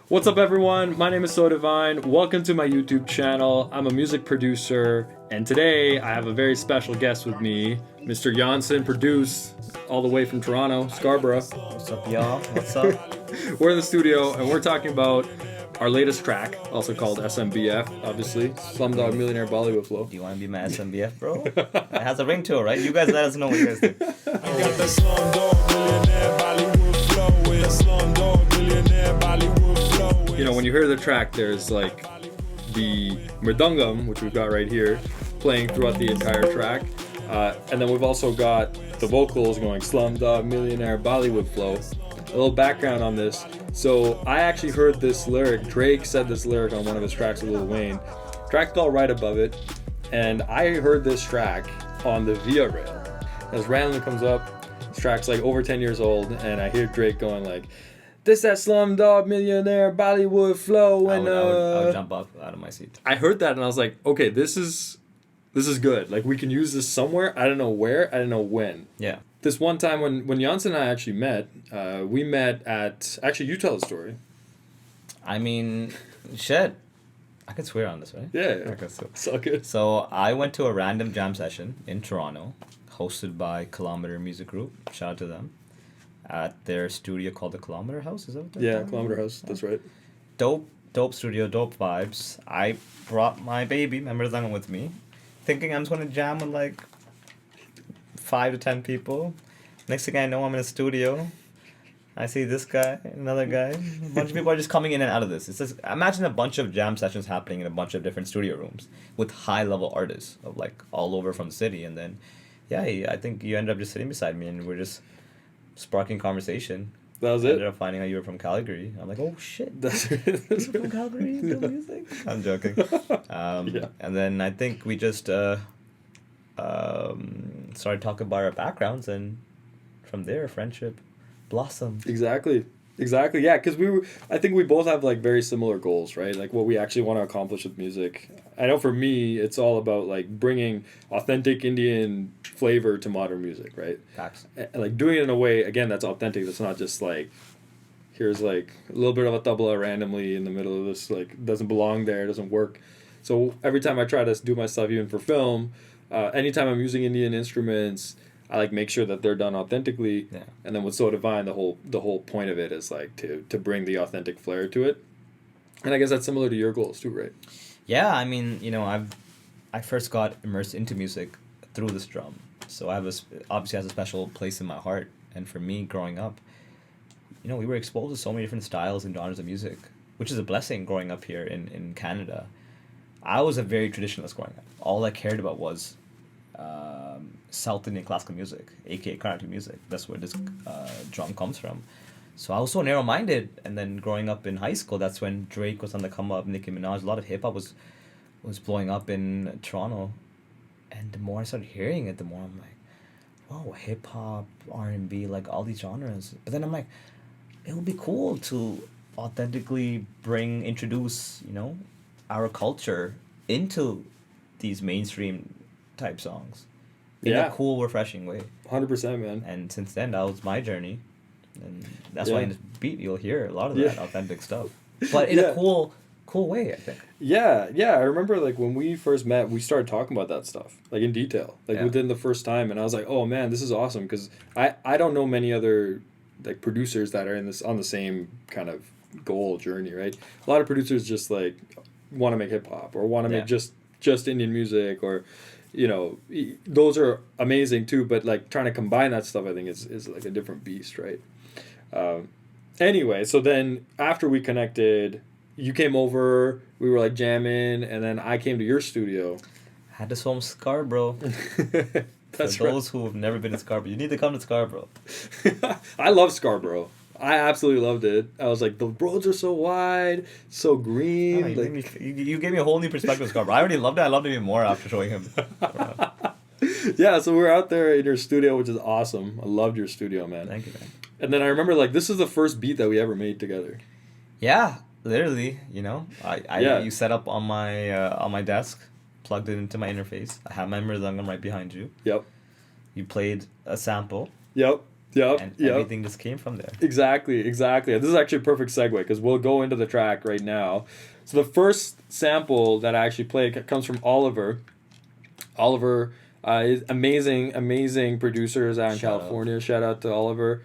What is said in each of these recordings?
What's up, everyone? My name is Sodhivine. Welcome to my YouTube channel. I'm a music producer, and today I have a very special guest with me, Mr. Yanchan, produced all the way from Toronto, Scarborough. What's up, y'all? What's up? We're in the studio, and we're talking about our latest track, also called SMBF, obviously, Slumdog, Millionaire, Bollywood Flow. Do you want to be my SMBF, bro? It has a ring to it, right? You guys let us know what you guys think. I got the Slumdog, Millionaire, Bollywood flow. With a Slumdog, Millionaire, Bollywood flow. You know, when you hear the track, there's like the mridangam, which we've got right here, playing throughout the entire track. And then we've also got the vocals going Slumdog, Millionaire, Bollywood flow. A little background on this. So I actually heard this lyric. Drake said this lyric on one of his tracks with Lil Wayne. Track's called Right Above It. And I heard this track on the Via Rail. As randomly comes up, this track's like over 10 years old, and I hear Drake going like, "This that Slumdog Millionaire Bollywood flow," and I would jump up out of my seat. I heard that and I was like, okay, this is good. Like, we can use this somewhere. I don't know where. I don't know when. Yeah. This one time when Yanchan and I actually met, we met at, actually, you tell the story. I mean, shit. I could swear on this, right? Yeah. Okay, so. It's all good. So I went to a random jam session in Toronto, hosted by Kilometer Music Group. Shout out to them. At their studio called the Kilometer House, is that what they're Yeah, calling it? Kilometer House. That's right. Dope studio, dope vibes. I brought my baby, Mridangam, with me, thinking I'm just going to jam with like 5 to 10 people. Next thing I know, I'm in a studio. I see this guy, another guy. A bunch of people are just coming in and out of this. It's just, imagine a bunch of jam sessions happening in a bunch of different studio rooms with high-level artists of like all over from the city. And then, yeah, I think you ended up just sitting beside me and we're just sparking conversation. That was I it. ended up finding out you were from Calgary. I'm like, oh shit. That's You're from Calgary? You do music? I'm joking. Yeah. And then I think we just started talking about our backgrounds, and from there, friendship blossomed. Exactly. Yeah, because I think we both have like very similar goals, right? Like what we actually want to accomplish with music. I know for me, it's all about like bringing authentic Indian flavor to modern music, right? Facts. And, like doing it in a way, again, that's authentic. That's not just like, here's like a little bit of a tabla randomly in the middle of this, like doesn't belong there, doesn't work. So every time I try to do my stuff, even for film, anytime I'm using Indian instruments, I like make sure that they're done authentically. Yeah. And then with Sodhivine, the whole point of it is like to bring the authentic flair to it. And I guess that's similar to your goals too, right? Yeah, I mean, you know, I first got immersed into music through this drum. So I have obviously has a special place in my heart. And for me, growing up, you know, we were exposed to so many different styles and genres of music, which is a blessing growing up here in Canada. I was a very traditionalist growing up. All I cared about was South Indian classical music, aka Carnatic music. That's where this drum comes from. So I was so narrow-minded, and then growing up in high school, that's when Drake was on the come up, Nicki Minaj, a lot of hip-hop was blowing up in Toronto. And the more I started hearing it, the more I'm like, whoa, hip-hop, R&B, like all these genres. But then I'm like, it would be cool to authentically introduce, you know, our culture into these mainstream type songs in Yeah. a cool, refreshing way. 100%, man. And since then, that was my journey, and that's Yeah. why in this beat you'll hear a lot of Yeah. that authentic stuff, but in Yeah. a cool way, I think. Yeah. I remember like when we first met, we started talking about that stuff like in detail, like Yeah. within the first time, and I was like, oh man, this is awesome, because I don't know many other like producers that are in this on the same kind of goal journey, right? A lot of producers just like want to make hip hop or want to make just Indian music, or you know, those are amazing too, but like trying to combine that stuff, I think is like a different beast, right? Anyway, so then after we connected, you came over, we were like jamming, and then I came to your studio. Had this film Scarborough. That's For those who have never been to Scarborough, you need to come to Scarborough. right. I love Scarborough. I absolutely loved it. I was like, the roads are so wide, so green. Oh, you, like, you gave me a whole new perspective of Scarborough. I already loved it. I loved it even more after showing him. yeah, so we were out there in your studio, which is awesome. I loved your studio, man. Thank you, man. And then I remember like this is the first beat that we ever made together. Yeah, literally. You know, Yeah. you set up on my desk, plugged it into my interface. I have my mridangam right behind you. Yep. You played a sample. Yep. Yep. And Yep. everything just came from there. Exactly. This is actually a perfect segue because we'll go into the track right now. So the first sample that I actually played comes from Oliver. Oliver is amazing producers out in California. Shout out to Oliver.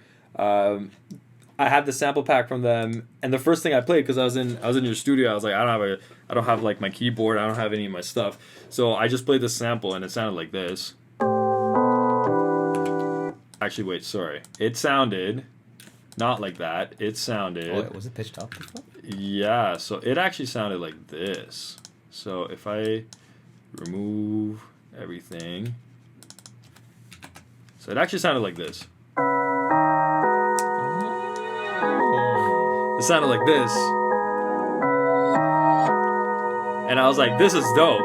I had the sample pack from them, and the first thing I played, because I was in your studio, I was like, I don't have like my keyboard, I don't have any of my stuff, so I just played this sample, and it sounded like this. Actually, wait, sorry, it sounded not like that. It sounded. Oh, was it pitched up before? Yeah, so it actually sounded like this. So if I remove everything, so it actually sounded like this. It sounded like this. And I was like, this is dope.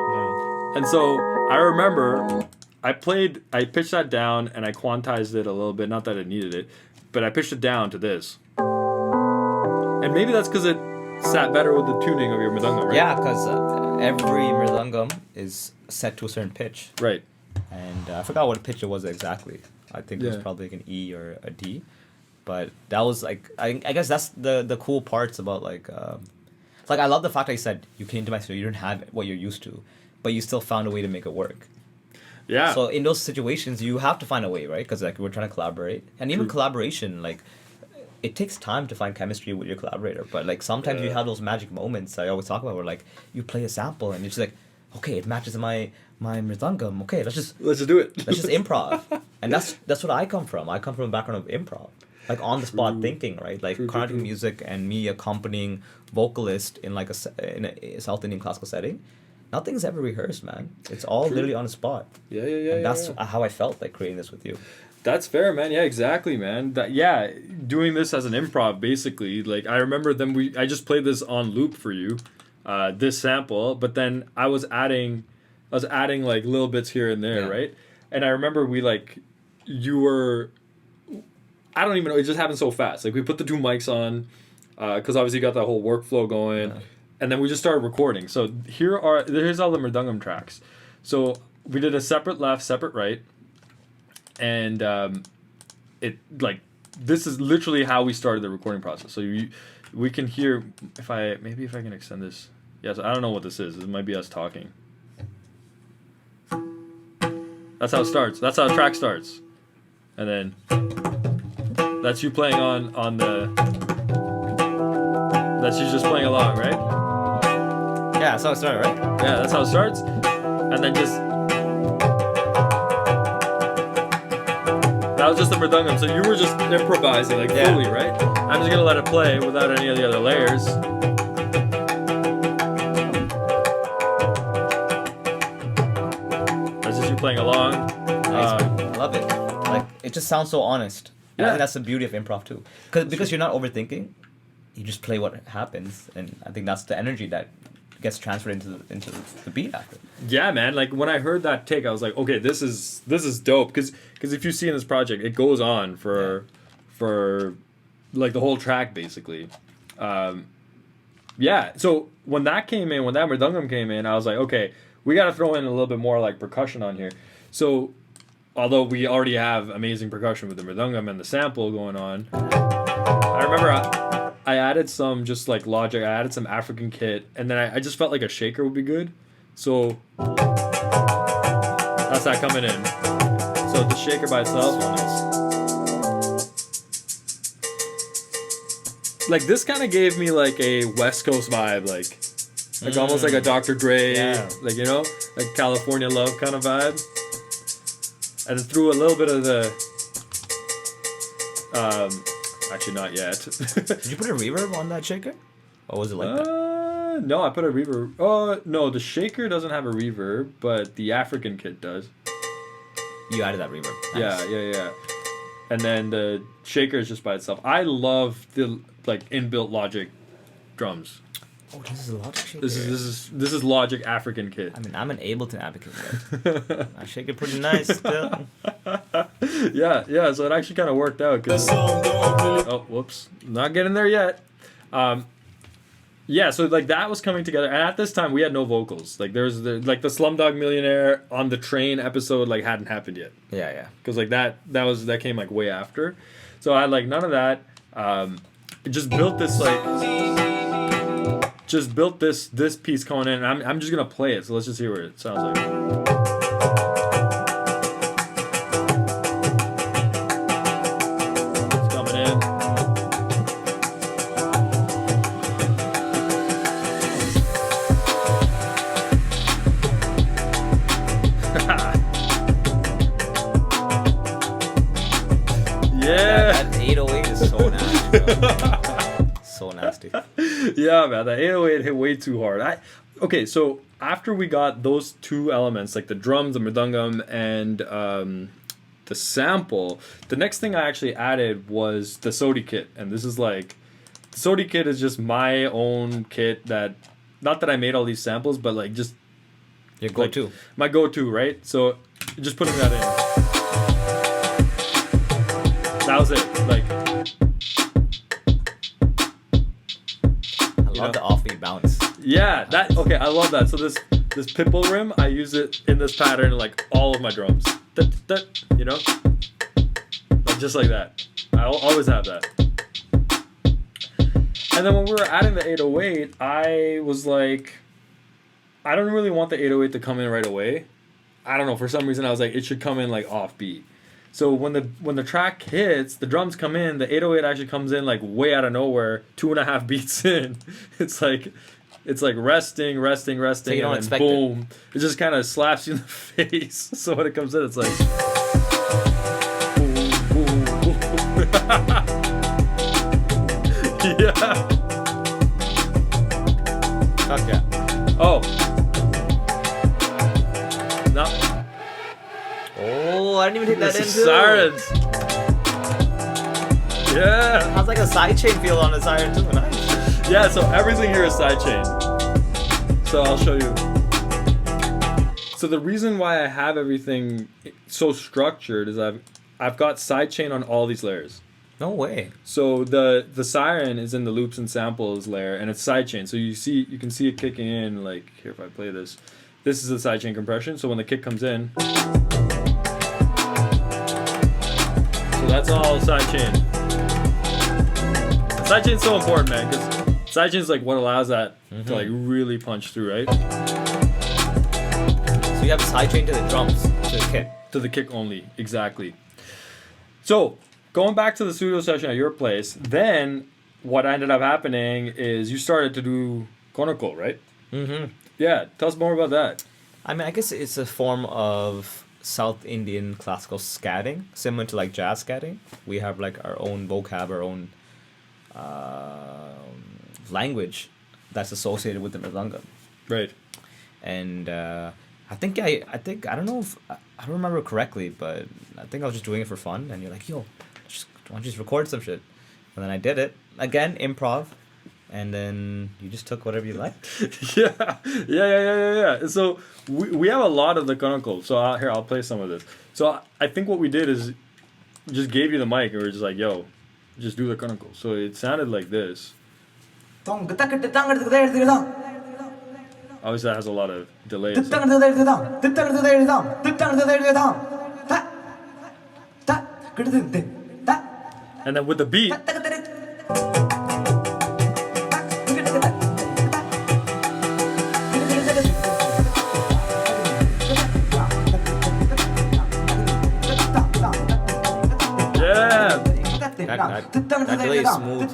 And so I remember I pitched that down and I quantized it a little bit. Not that it needed it, but I pitched it down to this. And maybe that's because it sat better with the tuning of your mridangam, right? Yeah, because every mridangam is set to a certain pitch. Right. And I forgot what pitch it was exactly. I think it was probably like an E or a D. But that was like, I guess that's the cool parts about like I love the fact that you said you came to my studio, you didn't have what you're used to, but you still found a way to make it work. Yeah. So in those situations, you have to find a way, right? Because like we're trying to collaborate, and even collaboration, like it takes time to find chemistry with your collaborator. But like sometimes you have those magic moments I always talk about, where like you play a sample and it's like, okay, it matches my mridangam. Okay, let's just do it. let's just improv, and that's what I come from. I come from a background of improv. Like on the spot thinking, right? Like Carnatic music and me accompanying vocalist in like in a South Indian classical setting. Nothing's ever rehearsed, man. It's all literally on the spot. Yeah. And that's how I felt like creating this with you. That's fair, man. Yeah, exactly, man. Doing this as an improv, basically. Like I remember I just played this on loop for you, this sample. But then I was adding like little bits here and there, right? And I remember you were. I don't even know. It just happened so fast. Like we put the two mics on, because obviously you got that whole workflow going, and then we just started recording. So here's all the mridangam tracks. So we did a separate left, separate right, and this is literally how we started the recording process. So we can hear if I can extend this. Yes, I don't know what this is. This might be us talking. That's how it starts. That's how a track starts, and then. That's you playing on the. That's you just playing along, right? Yeah, that's how it started, right? Yeah, that's how it starts. And then just. That was just the mridangam, so you were just improvising, fully, right? I'm just gonna let it play without any of the other layers. That's just you playing along. Nice. I love it. Like, it just sounds so honest. And I think that's the beauty of improv too, because you're not overthinking, you just play what happens, and I think that's the energy that gets transferred into the beat after. Yeah, man. Like when I heard that take, I was like, okay, this is dope, because if you see in this project, it goes on for like the whole track basically. So when that mridangam came in, I was like, okay, we got to throw in a little bit more like percussion on here. So. Although we already have amazing percussion with the mridangam and the sample going on, I remember I added some just like Logic. I added some African kit, and then I just felt like a shaker would be good. So that's that coming in. So the shaker by itself. Like this kind of gave me like a West Coast vibe, like almost like a Dr. Dre, like like California Love kind of vibe. And then threw a little bit of the. Actually, not yet. Did you put a reverb on that shaker? Or was it like that? No, I put a reverb. Oh, no, the shaker doesn't have a reverb, but the African kit does. You added that reverb. Nice. Yeah. And then the shaker is just by itself. I love the inbuilt Logic drums. Oh, this is a Logic shaker. This is Logic African kit. I mean, I'm an Ableton advocate, but I shake it pretty nice still. Yeah. So it actually kind of worked out. Oh, whoops, not getting there yet. yeah, so like that was coming together, and at this time we had no vocals. Like there's like the Slumdog Millionaire on the train episode like hadn't happened yet, Yeah. because like that came like way after. So I had like none of that. Just built this this piece going in. And I'm just gonna play it. So let's just hear what it sounds like. It's coming in. Yeah. That 808 is so nasty, bro. So nasty. Yeah, man, that 808 hit way too hard. Okay, so after we got those two elements, like the drums, the mridangam, and the sample, the next thing I actually added was the Sodi kit. And this is like, the Sodi kit is just my own kit that, not that I made all these samples, but like just Your go-to. like, my go-to, right? So just putting that in. That was it. Like, I love the offbeat bounce. yeah, okay, I love that. So this pitbull rim, I use it in this pattern in like all of my drums. You know? Like just like that. I'll always have that. And then when we were adding the 808, I was like, I don't really want the 808 to come in right away. I don't know, for some reason I was like, it should come in like offbeat. So when the track hits, the drums come in, the 808 actually comes in like way out of nowhere, 2.5 beats in. It's like resting, So you don't and then expect boom. It just kind of slaps you in the face. So when it comes in, it's like boom, boom, boom. Yeah. Fuck yeah. Oh. No. Oh, I didn't even hit that This in is too. sirens. Yeah. Has like a sidechain feel on the siren too. Nice. Yeah, so everything here is sidechain. So I'll show you. So the reason why I have everything so structured is I've got sidechain on all these layers. No way. So the siren is in the loops and samples layer, and it's sidechain. So you can see it kicking in. Like here, if I play this, this is the sidechain compression. So when the kick comes in, so that's all sidechain. Sidechain's so important, man, because sidechain is like what allows that to like really punch through, right? So you have sidechain to the drums, to the kick. To the kick only, exactly. So going back to the studio session at your place, then what ended up happening is you started to do konako, right? Mm-hmm. Yeah, tell us more about that. I mean, I guess it's a form of South Indian classical scatting, similar to like jazz scatting. We have like our own vocab, our own language that's associated with the mridangam. Right. And I think I don't know if I don't remember correctly, but I think I was just doing it for fun. And you're like, yo, why don't you just record some shit? And then I did it again, improv. And then you just took whatever you liked. Yeah. So we have a lot of the konako. So here, I'll play some of this. So I think what we did is just gave you the mic and we were just like, yo, just do the konako. So it sounded like this. Obviously that has a lot of delay. And then with the beat, yeah. That delay is smooth.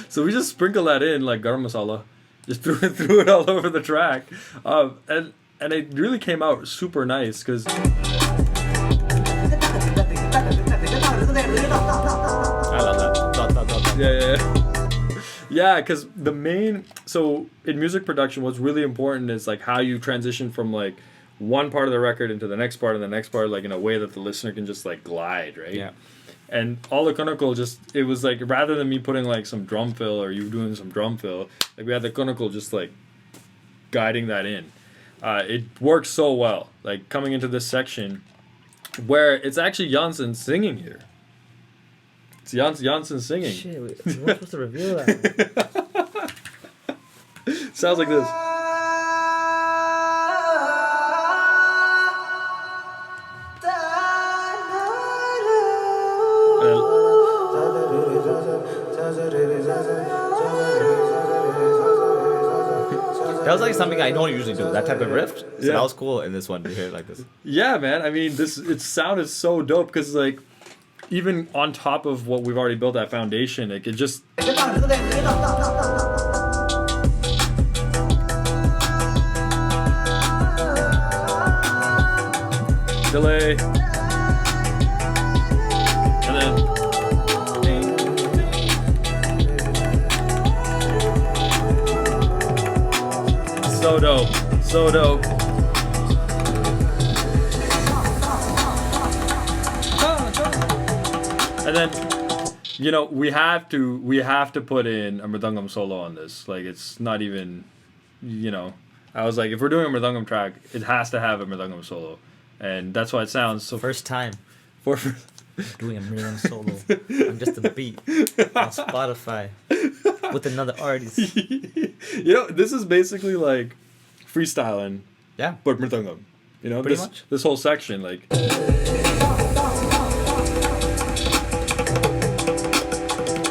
So we just sprinkle that in like garam masala, just threw it all over the track, and it really came out super nice because. I love that. Yeah, because the main, so in music production, what's really important is like how you transition from like one part of the record into the next part and the next part, like in a way that the listener can just like glide, right? Yeah. And all the konako it was like, rather than me putting like some drum fill or you doing some drum fill, like we had the konako just like guiding that in. It works so well, like coming into this section where it's actually Yanchan singing here. It's Yanchan singing. Shit, we weren't supposed to reveal that. Sounds like this. That was like something I don't usually do. That type of riff. So Yeah. that was cool in this one to hear it like this. Yeah, man. I mean, it sounded so dope because like, even on top of what we've already built that foundation, it could just. Delay. And then. So dope. So dope. And then, you know, we have to put in a mridangam solo on this. Like, it's not even, you know, I was like, if we're doing a mridangam track, it has to have a mridangam solo, and that's why it sounds so. First time For doing a million solo on just a beat on Spotify with another artist. You know, this is basically like freestyling, Yeah. but mridangam. You know, Pretty much. this whole section, like.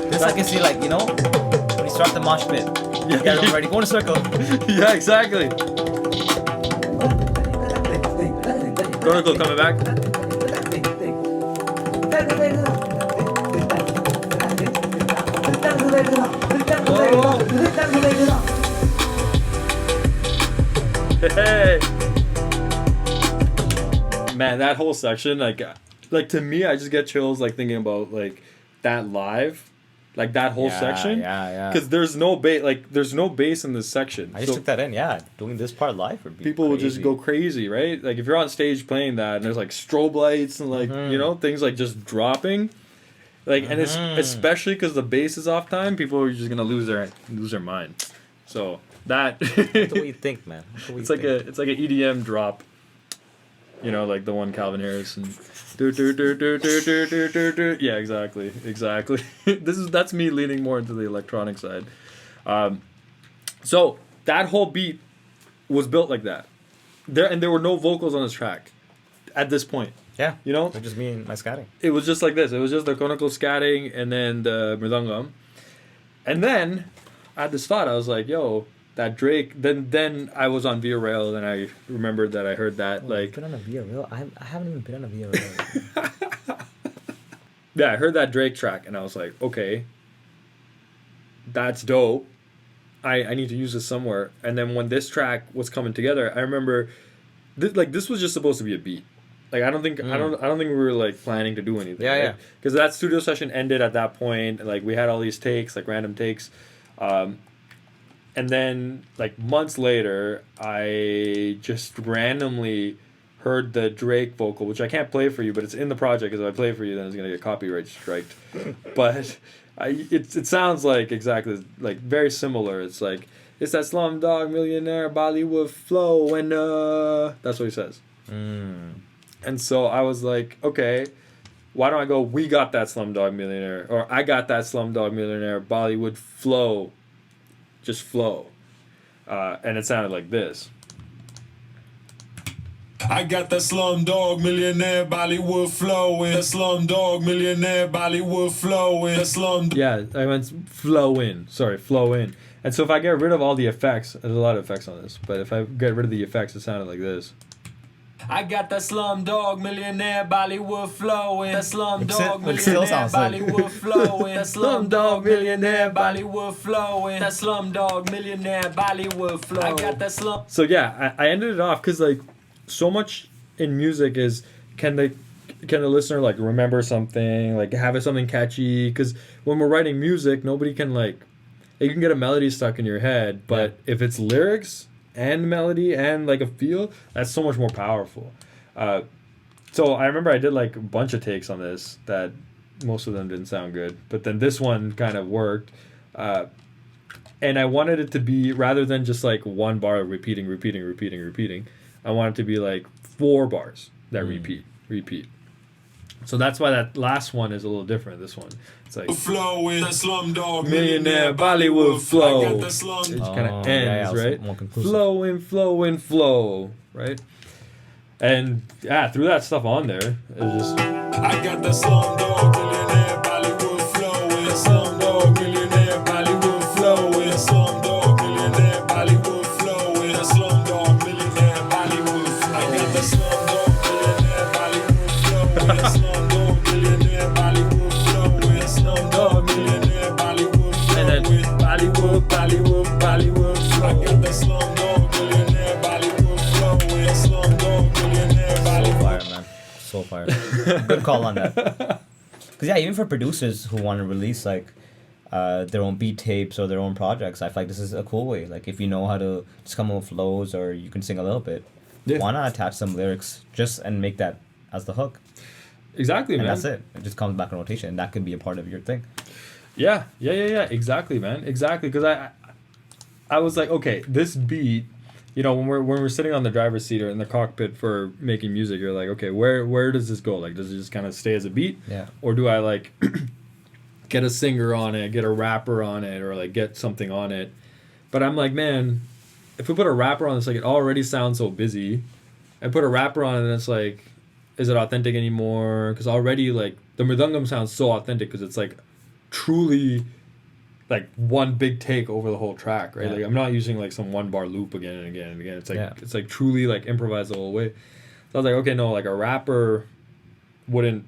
This I can see, like, you know, when you start the mosh pit. Yeah. You guys are ready. Go in a circle. Yeah, exactly. Chronicle coming back. Hey. Man, that whole section, like to me, I just get chills like thinking about like that live, like that whole section. Yeah. Because there's no bass in this section. I just So took that in, yeah. Doing this part live would be people will just crazy. go crazy, right? Like if you're on stage playing that and there's like strobe lights and like you know things like just dropping, like and it's especially because the bass is off time, people are just gonna lose their mind. So that That's what you think, man. That's what we it's like think. it's like an EDM drop. You know, like the one Calvin Harris and yeah, exactly. That's me leaning more into the electronic side. So that whole beat was built like that. There were no vocals on this track at this point. Yeah. You know, It was just me and my scatting. it was just like this. It was just the conical scatting and then the mridangam. And then I had this thought. I was like, yo, that Drake. Then I was on Via Rail and I remembered that I heard that like. Been on a Via Rail? I haven't even been on a Via Rail. Yeah, I heard that Drake track and I was like, okay, that's dope. I need to use this somewhere. And then when this track was coming together, I remember, this was just supposed to be a beat. Like I don't think we were like planning to do anything. Yeah, right? yeah. Because that studio session ended at that point. And, like we had all these takes, like random takes, and then like months later, I just randomly heard the Drake vocal, which I can't play for you, but it's in the project. Because if I play for you, then it's gonna get copyright striked. But it sounds like exactly like very similar. It's like it's that Slumdog Millionaire Bollywood flow, and that's what he says. And so I was like, okay, why don't I go? We got that Slumdog Millionaire, or I got that Slumdog Millionaire Bollywood flow, just flow, and it sounded like this. I got that Slumdog Millionaire Bollywood flowing. That Slumdog Millionaire Bollywood flowing. That Slumdog. Yeah, I meant flow in. Sorry, flow in. And so if I get rid of all the effects, there's a lot of effects on this, but if I get rid of the effects, it sounded like this. I got that Slumdog Millionaire Bollywood flowing. That Slumdog It still Millionaire sounds like- Bollywood flowing. That Slumdog Millionaire Bollywood flowing. That Slumdog Millionaire Bollywood flow. I got that slum. So yeah, I ended it off because like so much in music is can the listener like remember something, like have it something catchy? Because when we're writing music, nobody can like you can get a melody stuck in your head, but if it's lyrics and melody and like a feel, that's so much more powerful. So I remember I did like a bunch of takes on this that most of them didn't sound good, but then this one kind of worked. And I wanted it to be, rather than just like one bar repeating, I want it to be like 4 bars that repeat. So that's why that last one is a little different. This one, it's like Flowing, that Slumdog Millionaire Bollywood flow. I got that slum. It kind of yeah, ends, yeah, right? more conclusive. Flow, right? And yeah, threw that stuff on there. It was just I got that Slumdog Millionaire Bollywood flowing. That Slumdog Millionaire Bollywood flowing. That Slumdog Millionaire Bollywood flowing. That Slumdog Millionaire Bollywood flowing. I got that Slumdog Millionaire Bollywood flowing. That Slumdog Millionaire Bollywood flowing. That Slumdog Millionaire Bollywood flowing. and then Bollywood flow. I got that Slumdog Millionaire Bollywood flowing. That Slumdog Millionaire So Bollywood. fire, man. So fire. Good call on that. Because yeah, even for producers who want to release like their own beat tapes or their own projects, I feel like this is a cool way. Like if you know how to just come up with flows or you can sing a little bit, Yeah. why not attach some lyrics just and make that as the hook? Exactly, And man. that's it. It just comes back in rotation, and that could be a part of your thing. Yeah. Exactly, man. Exactly, because I was like, okay, this beat, you know, when we're sitting on the driver's seat or in the cockpit for making music, you're like, okay, where does this go? Like, does it just kind of stay as a beat? Yeah. Or do I like get a singer on it, get a rapper on it, or like get something on it? But I'm like, man, if we put a rapper on this, like it already sounds so busy. I put a rapper on it, and it's like, is it authentic anymore? Because already like the mridangam sounds so authentic because it's like truly like one big take over the whole track, right? Yeah. Like I'm not using like some one bar loop again and again and again. It's like Yeah. it's like truly like improvised the whole way. So I was like, okay, no, like a rapper wouldn't.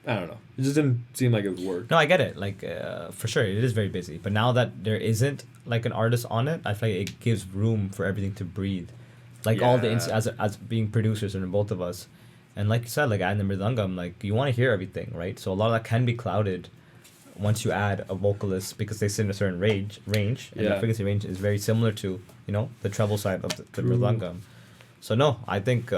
I don't know. It just didn't seem like it would work. No, I get it. Like for sure, it is very busy. But now that there isn't like an artist on it, I feel like it gives room for everything to breathe. Like all the Yeah. as being producers and both of us, and like you said, like adding the mridangam, like you want to hear everything, right? So a lot of that can be clouded once you add a vocalist because they sit in a certain range, and Yeah. the frequency range is very similar to the treble side of the True. mridangam. So no, I think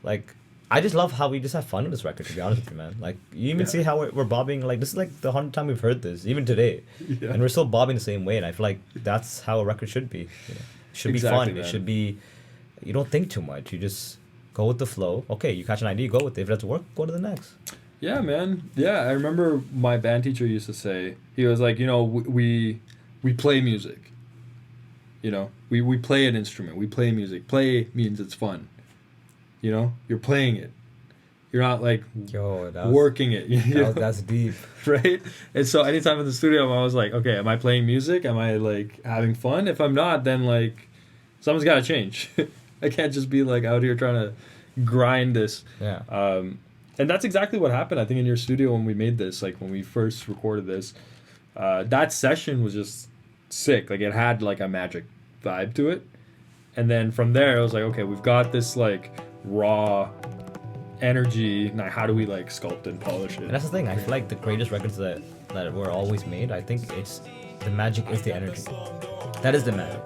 like I just love how we just have fun with this record. To be honest with you, man, like you even Yeah. see how we're bobbing. Like this is like the 100th time we've heard this, even today, Yeah. and we're still bobbing the same way. And I feel like that's how a record should be. It should Exactly, be fun. man. It should be. You don't think too much. You just go with the flow. Okay, you catch an idea, you go with it. If it doesn't work, go to the next. Yeah, man. Yeah, I remember my band teacher used to say, he was like, you know, we play music. You know, we play an instrument. We play music. Play means it's fun. You know, you're playing it. You're not like Yo, working it. You know? that's deep. Right? And so anytime in the studio, I was like, okay, am I playing music? Am I like having fun? If I'm not, then like something's got to change. I can't just be like out here trying to grind this. Yeah. And that's exactly what happened, I think, in your studio when we made this, like when we first recorded this. That session was just sick. Like it had like a magic vibe to it. And then from there, I was like, okay, we've got this like raw energy. Now, how do we like sculpt and polish And it? that's the thing. I feel like the greatest records that were always made, I think it's the magic is the energy. That is the magic.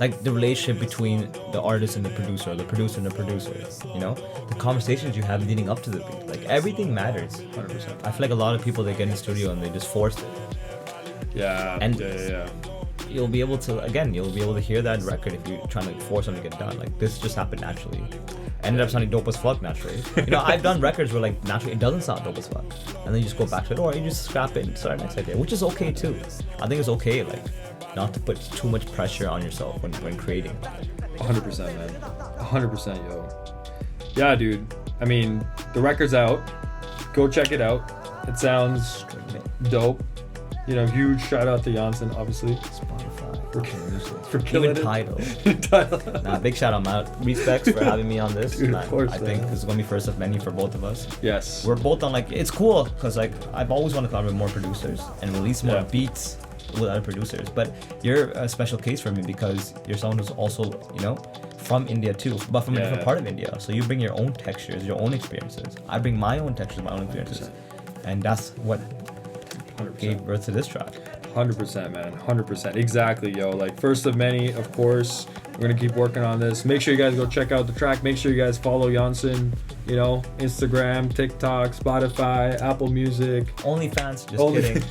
Like the relationship between the artist and the producer, or the producer and the producer. You know, the conversations you have leading up to the beat. Like everything matters. 100%. I feel like a lot of people they get in the studio and they just force it. Yeah. And- yeah. You'll be able to hear that record if you're trying to force something to get done. Like this just happened naturally. Ended up sounding dope as fuck naturally. You know, I've done records where like naturally it doesn't sound dope as fuck. And then you just go back to it, or you just scrap it and start the next idea, which is okay too. I think it's okay, like, not to put too much pressure on yourself when creating. 100%, man. 100%, yo. Yeah, dude. I mean, the record's out. Go check it out. It sounds dope. You know, huge shout out to Yanchan, obviously. Spotify, For killing even it. Tidal. Nah, big shout out, man. Respects for having me on this. Dude, of Man, course, I think man. this is gonna be first of many for both of us. Yes. We're both on like it's cool because like I've always wanted to collaborate with more producers and release more Yeah. beats with other producers. But you're a special case for me because you're someone who's also from India too, but from a different Yeah. part of India. So you bring your own textures, your own experiences. I bring my own textures, my own experiences, and that's what 100%. gave birth to this track. 100%, man. 100%. Exactly, yo. Like, first of many, of course. We're going to keep working on this. Make sure you guys go check out the track. Make sure you guys follow Yanchan, Instagram, TikTok, Spotify, Apple Music. OnlyFans, just Only- kidding.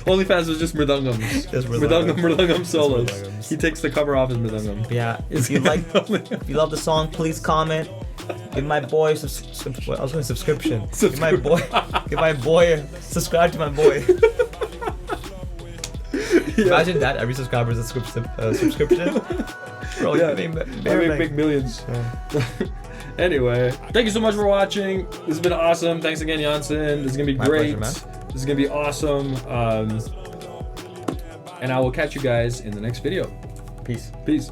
OnlyFans was just mridangams. Just Mridangam solos. mridangams. He takes the cover off his mridangam. But yeah, if you love the song, please comment. Give my boy I was going subscription. Give my boy subscribe to my boy. Imagine that every subscriber is a subscription. Bro, Yeah. you I make big millions. Anyway, thank you so much for watching. This has been awesome. Thanks again, Yanchan. This is gonna be My great. pleasure, This is gonna be awesome. And I will catch you guys in the next video. Peace. Peace.